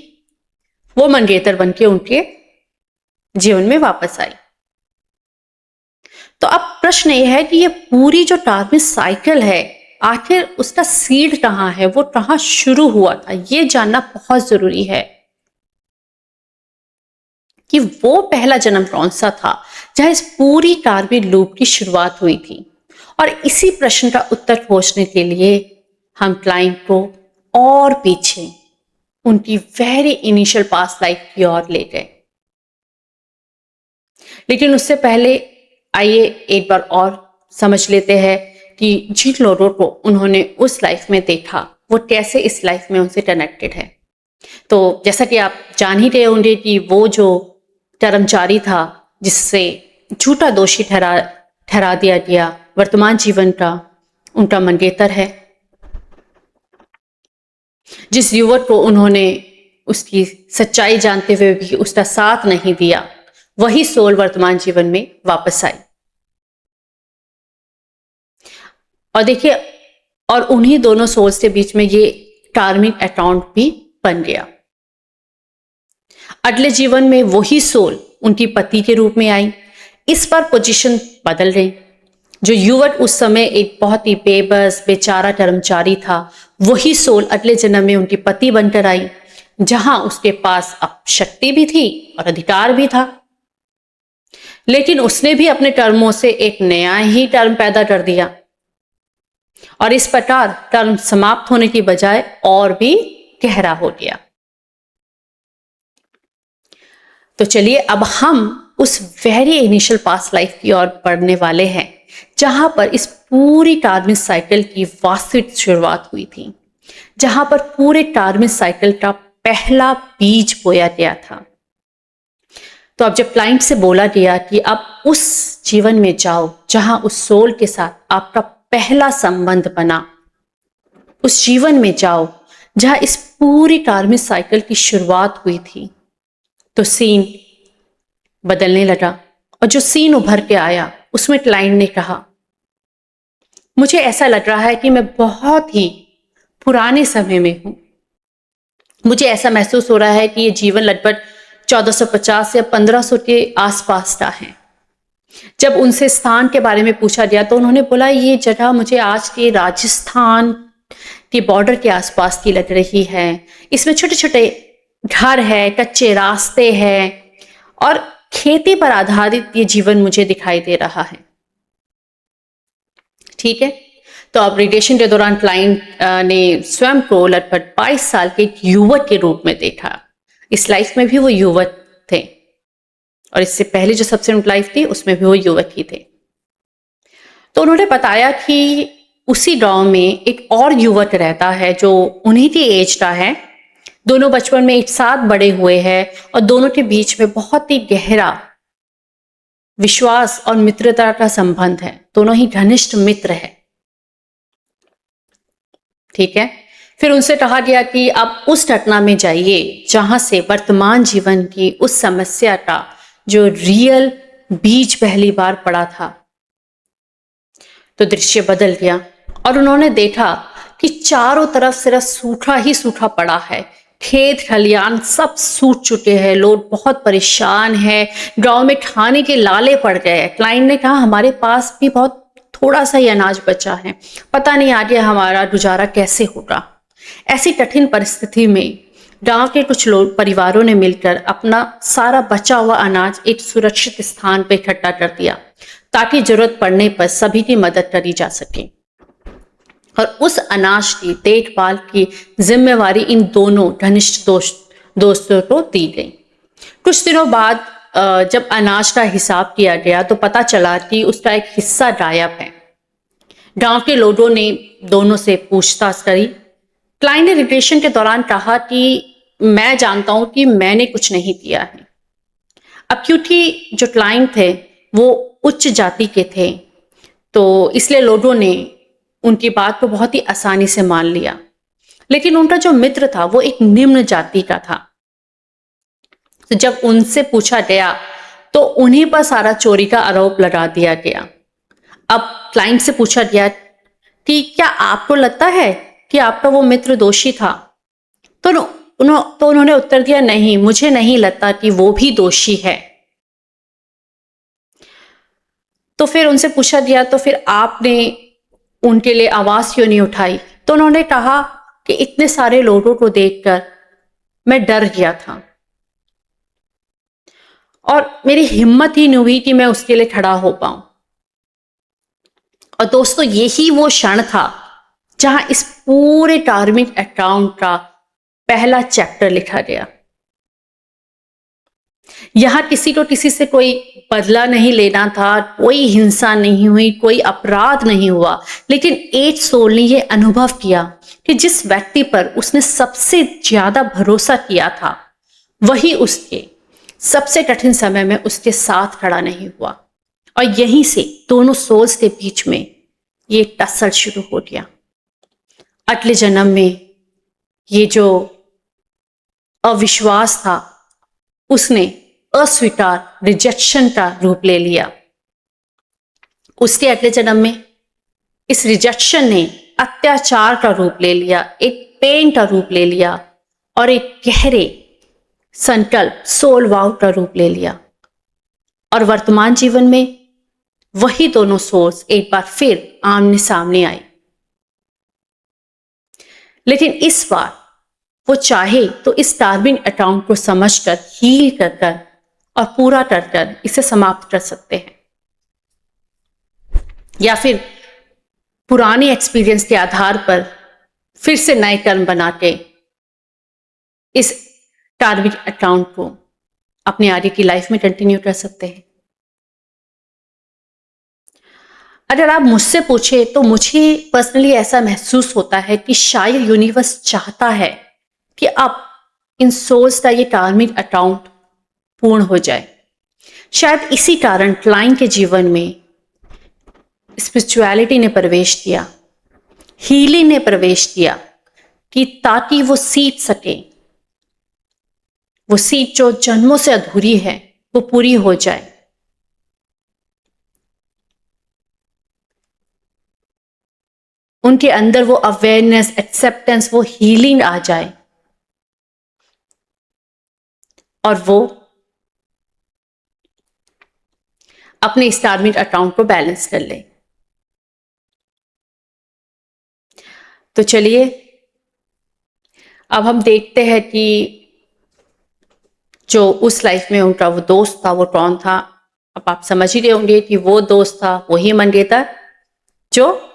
S1: वो मंगेतर बन के उनके जीवन में वापस आई। तो अब प्रश्न ये है कि ये पूरी जो कार्मिक साइकिल है, आखिर उसका सीड कहाँ है, वो कहाँ शुरू हुआ था, ये जानना बहुत जरूरी है कि वो पहला जन्म कौन सा था जहां इस पूरी कार्मिक लूप की शुरुआत हुई थी। और इसी प्रश्न का उत्तर खोजने के लिए हम क्लाइंट को और पीछे उनकी वेरी इनिशियल पास्ट लाइफ की ओर ले गए। लेकिन उससे पहले आइए एक बार और समझ लेते हैं कि जिन लोगों को उन्होंने उस लाइफ में देखा वो कैसे इस लाइफ में उनसे कनेक्टेड है। तो जैसा कि आप जान ही रहे होंगे कि वो जो कर्मचारी था जिससे झूठा दोषी ठहरा दिया गया, वर्तमान जीवन का उनका मंगेतर है। जिस युवक को उन्होंने उसकी सच्चाई जानते हुए भी उसका साथ नहीं दिया, वही सोल वर्तमान जीवन में वापस आई। और देखिए, और उन्हीं दोनों सोल्स के बीच में ये कार्मिक अकाउंट भी बन गया। अगले जीवन में वही सोल उनकी पति के रूप में आई। इस पर पोजीशन बदल गई। जो युवक उस समय एक बहुत ही बेबस बेचारा कर्मचारी था, वही सोल अगले जन्म में उनकी पति बनकर आई, जहां उसके पास अब शक्ति भी थी और अधिकार भी था। लेकिन उसने भी अपने कर्मों से एक नया ही कर्म पैदा कर दिया और इस प्रकार कर्म समाप्त होने की बजाय और भी गहरा हो गया। तो चलिए अब हम उस वेरी इनिशियल पास्ट लाइफ की ओर बढ़ने वाले हैं, जहां पर इस पूरी कार्मिक साइकिल की वास्तविक शुरुआत हुई थी, जहां पर पूरे कार्मिक साइकिल का पहला बीज बोया गया था। तो अब जब क्लाइंट से बोला गया कि अब उस जीवन में जाओ जहां उस सोल के साथ आपका पहला संबंध बना, उस जीवन में जाओ जहां इस पूरी कार्मिक साइकिल की शुरुआत हुई थी, तो सीन बदलने लगा। और जो सीन उभर के आया उसमें क्लाइंट ने कहा, मुझे ऐसा लग रहा है कि मैं बहुत ही पुराने समय में हूं। मुझे ऐसा महसूस हो रहा है कि ये जीवन लगभग 1450 या 1500 के आसपास का है। जब उनसे स्थान के बारे में पूछा गया तो उन्होंने बोला, ये जगह मुझे आज के राजस्थान के बॉर्डर के आसपास की लग रही है। इसमें छोटे छोटे घर है, कच्चे रास्ते हैं और खेती पर आधारित ये जीवन मुझे दिखाई दे रहा है। ठीक है, तो अब रिलेशन के दौरान क्लाइंट ने स्वयं को लगभग 22 साल के एक युवक के रूप में देखा। इस लाइफ में भी वो युवक थे और इससे पहले जो सब्सिक्वेंट लाइफ थी उसमें भी वो युवक ही थे। तो उन्होंने बताया कि उसी गांव में एक और युवक रहता है जो उन्हीं की एज का है। दोनों बचपन में एक साथ बड़े हुए हैं और दोनों के बीच में बहुत ही गहरा विश्वास और मित्रता का संबंध है। दोनों ही घनिष्ठ मित्र है। ठीक है। फिर उनसे कहा गया कि आप उस घटना में जाइए जहां से वर्तमान जीवन की उस समस्या का जो रियल बीज पहली बार पड़ा था। तो दृश्य बदल गया और उन्होंने देखा कि चारों तरफ सिर्फ सूखा ही सूखा पड़ा है। खेत खलियान सब सूख चुके हैं। लोग बहुत परेशान हैं। गांव में खाने के लाले पड़ गए हैं। क्लाइंट ने कहा हमारे पास भी बहुत थोड़ा सा ही अनाज बचा है, पता नहीं आगे हमारा गुजारा कैसे होगा। ऐसी कठिन परिस्थिति में गांव के कुछ लोग परिवारों ने मिलकर अपना सारा बचा हुआ अनाज एक सुरक्षित स्थान पर इकट्ठा कर दिया ताकि जरूरत पड़ने पर सभी की मदद करी जा सके। और उस अनाज की देखभाल की जिम्मेवारी इन दोनों घनिष्ठ दोस्तों को दी गई। कुछ दिनों बाद जब अनाज का हिसाब किया गया तो पता चला कि उसका एक हिस्सा गायब है। गांव के लोगों ने दोनों से पूछताछ करी। क्लाइंट ने रिलेशन के दौरान कहा कि मैं जानता हूं कि मैंने कुछ नहीं किया है। अब क्योंकि जो क्लाइंट थे वो उच्च जाति के थे तो इसलिए लोगों ने उनकी बात को बहुत ही आसानी से मान लिया। लेकिन उनका जो मित्र था वो एक निम्न जाति का था। तो जब उनसे पूछा गया तो उन्हीं पर सारा चोरी का आरोप लगा दिया गया। अब क्लाइंट से पूछा गया कि क्या आपको लगता है कि आपका वो मित्र दोषी था? तो उन्होंने उत्तर दिया नहीं, मुझे नहीं लगता कि वो भी दोषी है। तो फिर उनसे पूछा गया तो फिर आपने उनके लिए आवाज क्यों नहीं उठाई? तो उन्होंने कहा कि इतने सारे लोगों को देखकर मैं डर गया था और मेरी हिम्मत ही नहीं हुई कि मैं उसके लिए खड़ा हो पाऊं। और दोस्तों यही वो क्षण था जहां इस पूरे टार्मिक अकाउंट का पहला चैप्टर लिखा गया। यहां किसी को किसी से कोई बदला नहीं लेना था, कोई हिंसा नहीं हुई, कोई अपराध नहीं हुआ, लेकिन एक सोल ने यह अनुभव किया कि जिस व्यक्ति पर उसने सबसे ज्यादा भरोसा किया था वही उसके सबसे कठिन समय में उसके साथ खड़ा नहीं हुआ। और यहीं से दोनों सोल्स के बीच में ये टसल शुरू हो गया। अगले जन्म में ये जो अविश्वास था उसने अस्वीकार, रिजेक्शन का रूप ले लिया। उसके अगले जन्म में इस रिजेक्शन ने अत्याचार का रूप ले लिया, एक पेन का रूप ले लिया और एक गहरे संकल्प, सोल वाव का रूप ले लिया। और वर्तमान जीवन में वही दोनों सोल्स एक बार फिर आमने सामने आई। लेकिन इस बार वो चाहे तो इस टार्मिक अकाउंट को समझकर, हील कर और पूरा कर इसे समाप्त कर सकते हैं, या फिर पुराने एक्सपीरियंस के आधार पर फिर से नए कर्म बना के इस टार्मिक अकाउंट को अपने आगे की लाइफ में कंटिन्यू कर सकते हैं। अगर आप मुझसे पूछे तो मुझे पर्सनली ऐसा महसूस होता है कि शायद यूनिवर्स चाहता है कि अब इन सोल्स का ये टार्मिक अकाउंट पूर्ण हो जाए। शायद इसी कारण क्लाइंट के जीवन में स्पिरिचुअलिटी ने प्रवेश किया, हीलिंग ने प्रवेश किया, कि ताकि वो सीख सके, वो सीख जो जन्मों से अधूरी है वो पूरी हो जाए। उनके अंदर वो अवेयरनेस, एक्सेप्टेंस, वो हीलिंग आ जाए और वो अपने इस टार्मिक अकाउंट को बैलेंस कर ले। तो चलिए अब हम देखते हैं कि जो उस लाइफ में उनका वो दोस्त था वो कौन था। अब आप समझ ही गए होंगे कि वो दोस्त था वही मंगेतर, जो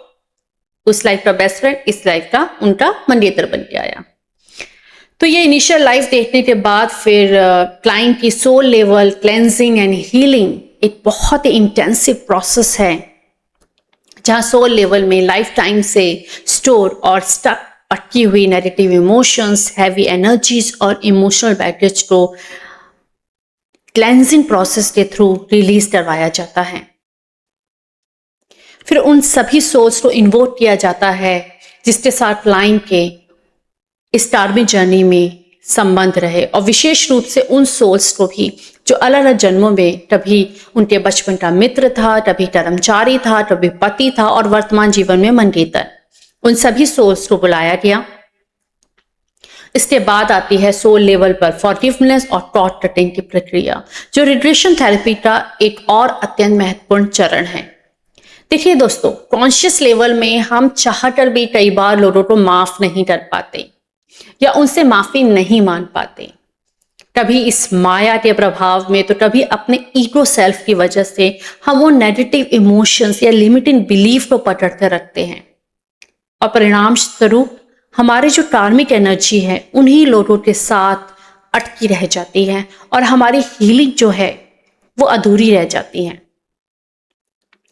S1: उस लाइफ का बेस्ट फ्रेंड इस लाइफ का उनका मंगेतर बन के आया। तो ये इनिशियल लाइफ देखने के बाद फिर क्लाइंट की soul level cleansing and healing एक बहुत ही इंटेंसिव प्रोसेस है, जहां सोल लेवल में लाइफ टाइम से स्टोर और स्टक अटकी हुई नेगेटिव इमोशंस, हैवी एनर्जीज और इमोशनल बैगेज को क्लेंजिंग प्रोसेस के थ्रू रिलीज करवाया जाता है। फिर उन सभी सोल्स को इन्वोक किया जाता है जिसके साथ लाइन के इस कार्मिक जर्नी में संबंध रहे, और विशेष रूप से उन सोल्स को भी जो अलग अलग जन्मों में कभी उनके बचपन का मित्र था, कभी कर्मचारी था, कभी पति था और वर्तमान जीवन में मंगेतर, उन सभी सोल्स को बुलाया गया। इसके बाद आती है सोल लेवल पर फॉरगिवनेस और थॉट कटिंग की प्रक्रिया, जो रिग्रेशन थेरेपी का एक और अत्यंत महत्वपूर्ण चरण है। देखिए दोस्तों, कॉन्शियस लेवल में हम चाहकर भी कई बार लोगों को माफ नहीं कर पाते या उनसे माफी नहीं मान पाते, कभी इस माया के प्रभाव में तो कभी अपने ईगो सेल्फ की वजह से हम वो नेगेटिव इमोशंस या लिमिटिंग बिलीफ को पकड़ते रखते हैं, और परिणाम स्वरूप हमारे जो कार्मिक एनर्जी है उन्हीं लोगों के साथ अटकी रह जाती है और हमारी हीलिंग जो है वो अधूरी रह जाती है।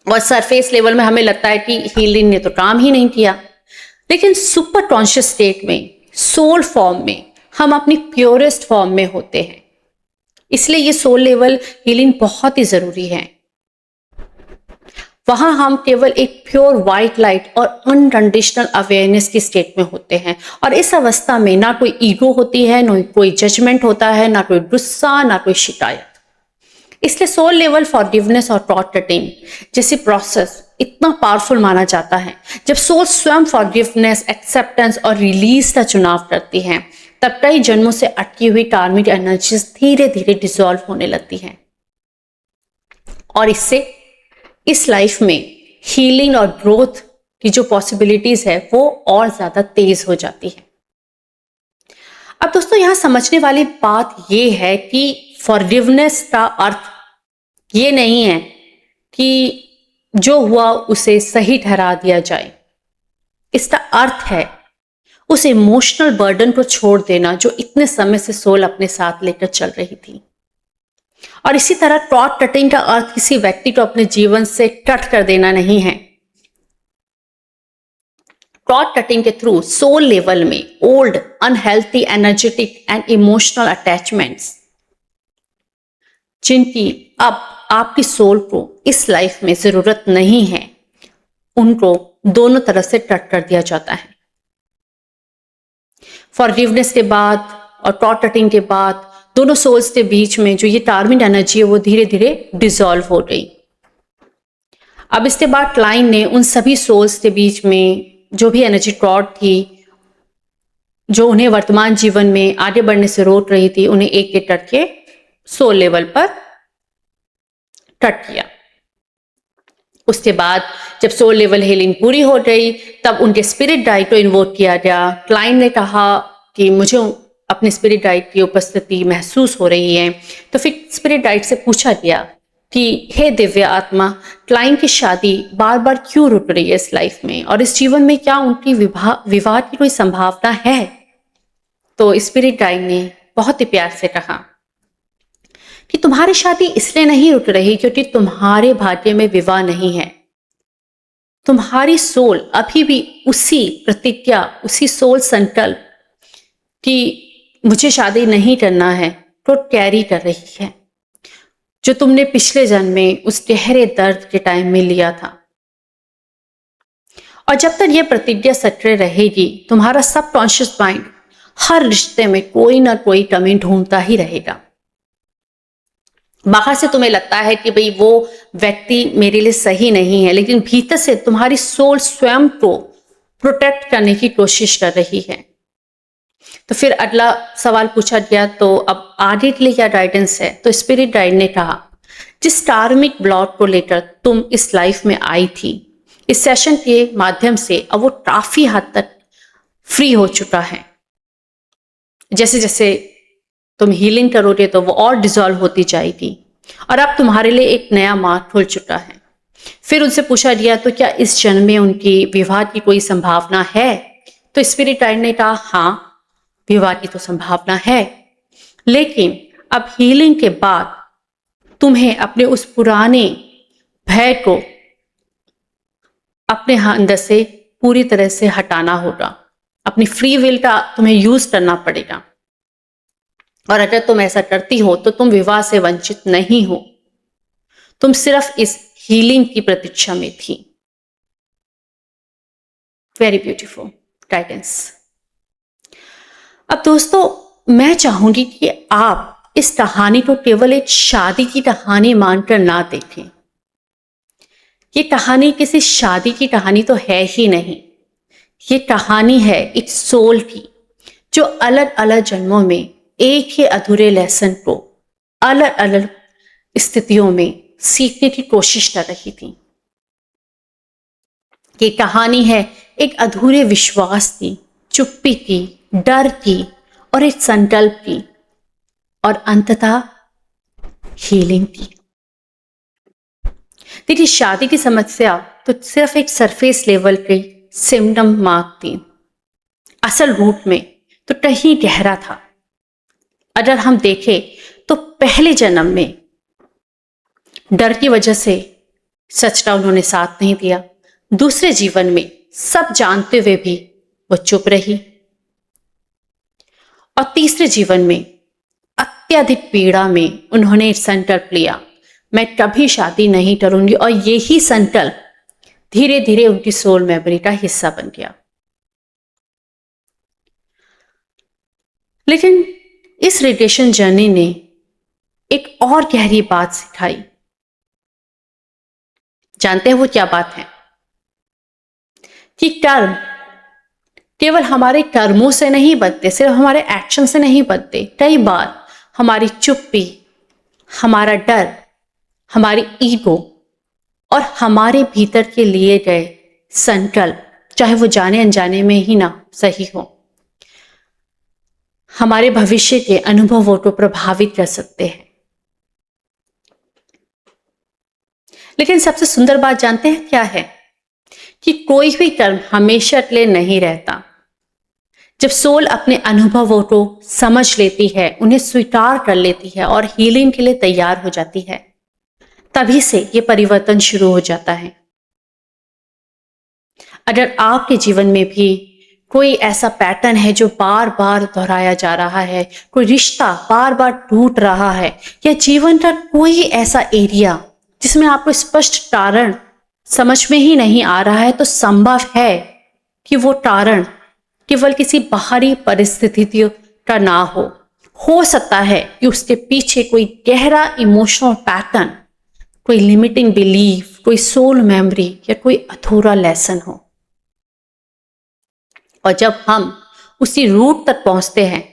S1: और सरफेस लेवल में हमें लगता है कि हीलिंग ने तो काम ही नहीं किया, लेकिन सुपर कॉन्शियस स्टेट में, सोल फॉर्म में हम अपनी प्योरेस्ट फॉर्म में होते हैं। इसलिए ये सोल लेवल हीलिंग बहुत ही जरूरी है। वहां हम केवल एक प्योर व्हाइट लाइट और अनकंडीशनल अवेयरनेस की स्टेट में होते हैं, और इस अवस्था में ना कोई ईगो होती है, ना कोई जजमेंट होता है, ना कोई गुस्सा, ना कोई शिकायत। इसलिए सोल लेवल फॉरगिवनेस और थॉट कटिंग जैसी प्रोसेस इतना पावरफुल माना जाता है। जब सोल स्वयं फॉरगिवनेस, एक्सेप्टेंस और रिलीज का चुनाव करती है, तब कई जन्मों से अटकी हुई कार्मिक एनर्जीज धीरे धीरे डिसॉल्व होने लगती हैं, और इससे इस लाइफ में हीलिंग और ग्रोथ की जो पॉसिबिलिटीज है वो और ज्यादा तेज हो जाती है। अब दोस्तों, यहां समझने वाली बात यह है कि फॉरगिवनेस का अर्थ ये नहीं है कि जो हुआ उसे सही ठहरा दिया जाए। इसका अर्थ है उस इमोशनल बर्डन को छोड़ देना जो इतने समय से सोल अपने साथ लेकर चल रही थी। और इसी तरह थॉट कटिंग का अर्थ किसी व्यक्ति को अपने जीवन से कट कर देना नहीं है। थॉट कटिंग के थ्रू सोल लेवल में old, unhealthy, energetic and emotional attachments जिनकी अब आपकी सोल को इस लाइफ में जरूरत नहीं है, उनको दोनों तरफ से कट कर दिया जाता है। फॉरगिवनेस के बाद और थॉट कटिंग के बाद दोनों सोल्स के बीच में जो ये कार्मिक एनर्जी है वो धीरे धीरे डिसॉल्व हो गई। अब इसके बाद क्लाइंट ने उन सभी सोल्स के बीच में जो भी एनर्जी क्लॉड थी, जो उन्हें वर्तमान जीवन में आगे बढ़ने से रोक रही थी, उन्हें एक एक करके सोल लेवल पर कट किया। उसके बाद जब सोल लेवल हीलिंग पूरी हो गई, तब उनके स्पिरिट गाइड को इन्वोक किया गया। क्लाइंट ने कहा कि मुझे अपने स्पिरिट गाइड की उपस्थिति महसूस हो रही है, तो फिर स्पिरिट गाइड से पूछा गया कि हे दिव्य आत्मा, क्लाइंट की शादी बार बार क्यों रुक रही है इस लाइफ में, और इस जीवन में क्या उनकी विवाह की कोई संभावना है? तो स्पिरिट गाइड ने बहुत ही प्यार से कहा कि तुम्हारी शादी इसलिए नहीं रुक रही क्योंकि तुम्हारे भाग्य में विवाह नहीं है। तुम्हारी सोल अभी भी उसी प्रतिज्ञा, उसी सोल संकल्प कि मुझे शादी नहीं करना है तो कैरी कर रही है, जो तुमने पिछले जन्म में उस गहरे दर्द के टाइम में लिया था। और जब तक यह प्रतिज्ञा सक्रिय रहेगी, तुम्हारा सबकॉन्शियस माइंड हर रिश्ते में कोई ना कोई कमी ढूंढता ही रहेगा। बाहर से तुम्हें लगता है कि भाई वो व्यक्ति मेरे लिए सही नहीं है, लेकिन भीतर से तुम्हारी सोल स्वयं को प्रोटेक्ट करने की कोशिश कर रही है। तो फिर अगला सवाल पूछा गया, तो अब आगे के लिए क्या गाइडेंस है? तो स्पिरिट गाइड ने कहा, जिस कार्मिक ब्लॉक को लेकर तुम इस लाइफ में आई थी, इस सेशन के माध्यम से अब वो काफी हद तक फ्री हो चुका है। जैसे जैसे तुम हीलिंग करोगे तो वो और डिसॉल्व होती जाएगी, और अब तुम्हारे लिए एक नया मार्ग खुल चुका है। फिर उनसे पूछा गया, तो क्या इस जन्म में उनकी विवाह की कोई संभावना है? तो स्पिरिट गाइड ने कहा, हाँ, विवाह की तो संभावना है, लेकिन अब हीलिंग के बाद तुम्हें अपने उस पुराने भय को अपने अंदर से पूरी तरह से हटाना होगा। अपनी फ्री विल का तुम्हें यूज करना पड़ेगा। और अगर तुम ऐसा करती हो तो तुम विवाह से वंचित नहीं हो, तुम सिर्फ इस हीलिंग की प्रतीक्षा में थी। Very beautiful guidance. अब दोस्तों, मैं चाहूंगी कि आप इस कहानी को केवल एक शादी की कहानी मानकर ना देखें। ये कहानी किसी शादी की कहानी तो है ही नहीं। ये कहानी है एक सोल की, जो अलग अलग जन्मों में एक ही अधूरे लेसन को अलग अलग स्थितियों में सीखने की कोशिश कर रही थी। ये कहानी है एक अधूरे विश्वास की, चुप्पी की, डर की और एक संकल्प की, और अंततः हीलिंग की। देखिए, शादी की समस्या तो सिर्फ एक सरफेस लेवल की सिम्टम मार्क थी। असल रूप में तो कहीं गहरा था। अगर हम देखें तो पहले जन्म में डर की वजह से सच का उन्होंने साथ नहीं दिया। दूसरे जीवन में सब जानते हुए भी वो चुप रही। और तीसरे जीवन में अत्यधिक पीड़ा में उन्होंने संकल्प लिया, मैं कभी शादी नहीं करूंगी। और यही संकल्प धीरे धीरे उनकी सोल मेमोरी का हिस्सा बन गया। लेकिन इस रिलेशन जर्नी ने एक और गहरी बात सिखाई। जानते हैं वो क्या बात है? कि कर्म केवल हमारे कर्मों से नहीं बनते, सिर्फ हमारे एक्शन से नहीं बनते। कई बार हमारी चुप्पी, हमारा डर, हमारी ईगो और हमारे भीतर के लिए गए संकल्प, चाहे वो जाने अनजाने में ही ना सही हो, हमारे भविष्य के अनुभवों को प्रभावित कर सकते हैं। लेकिन सबसे सुंदर बात जानते हैं क्या है? कि कोई भी कर्म हमेशा के लिए नहीं रहता। जब सोल अपने अनुभवों को समझ लेती है, उन्हें स्वीकार कर लेती है और हीलिंग के लिए तैयार हो जाती है, तभी से ये परिवर्तन शुरू हो जाता है। अगर आपके जीवन में भी कोई ऐसा पैटर्न है जो बार बार दोहराया जा रहा है, कोई रिश्ता बार बार टूट रहा है, या जीवन का कोई ऐसा एरिया जिसमें आपको स्पष्ट कारण समझ में ही नहीं आ रहा है, तो संभव है कि वो कारण केवल किसी बाहरी परिस्थितियों का ना हो सकता है कि उसके पीछे कोई गहरा इमोशनल पैटर्न, कोई लिमिटिंग बिलीफ, कोई सोल मेमोरी या कोई अधूरा लेसन हो। और जब हम उसी रूट तक पहुंचते हैं,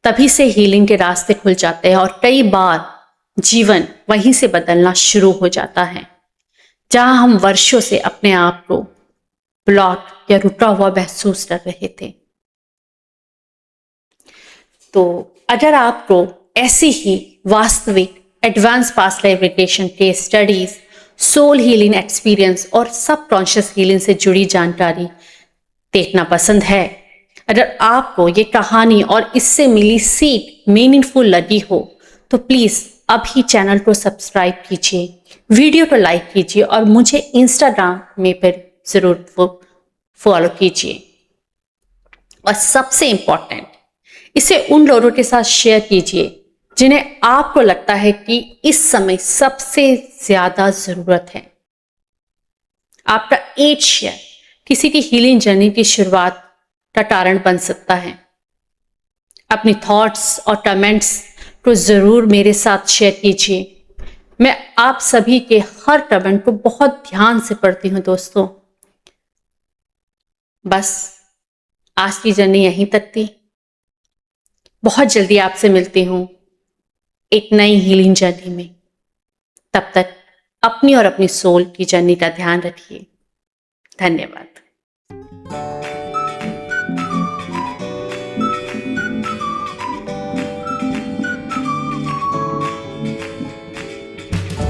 S1: तभी से हीलिंग के रास्ते खुल जाते हैं और कई बार जीवन वहीं से बदलना शुरू हो जाता है, जहां हम वर्षों से अपने आप को ब्लॉक या रुका हुआ महसूस कर रहे थे। तो अगर आपको ऐसी ही वास्तविक एडवांस पास्ट लाइफ रिग्रेशन के स्टडीज, सोल हीलिंग एक्सपीरियंस और सबकॉन्शियस हीलिंग से जुड़ी जानकारी देखना पसंद है, अगर आपको ये कहानी और इससे मिली सीख मीनिंगफुल लगी हो, तो प्लीज अभी चैनल को सब्सक्राइब कीजिए, वीडियो को लाइक कीजिए और मुझे इंस्टाग्राम में फिर जरूर फॉलो कीजिए। और सबसे इंपॉर्टेंट, इसे उन लोगों के साथ शेयर कीजिए जिन्हें आपको लगता है कि इस समय सबसे ज्यादा जरूरत है। आपका एक शेयर किसी की हीलिंग जर्नी की शुरुआत का कारण बन सकता है। अपनी थॉट्स और कमेंट्स को जरूर मेरे साथ शेयर कीजिए। मैं आप सभी के हर कमेंट को बहुत ध्यान से पढ़ती हूं दोस्तों। बस आज की जर्नी यहीं तक थी। बहुत जल्दी आपसे मिलती हूं एक नई हीलिंग जर्नी में। तब तक अपनी और अपनी सोल की जर्नी का ध्यान रखिए। धन्यवाद।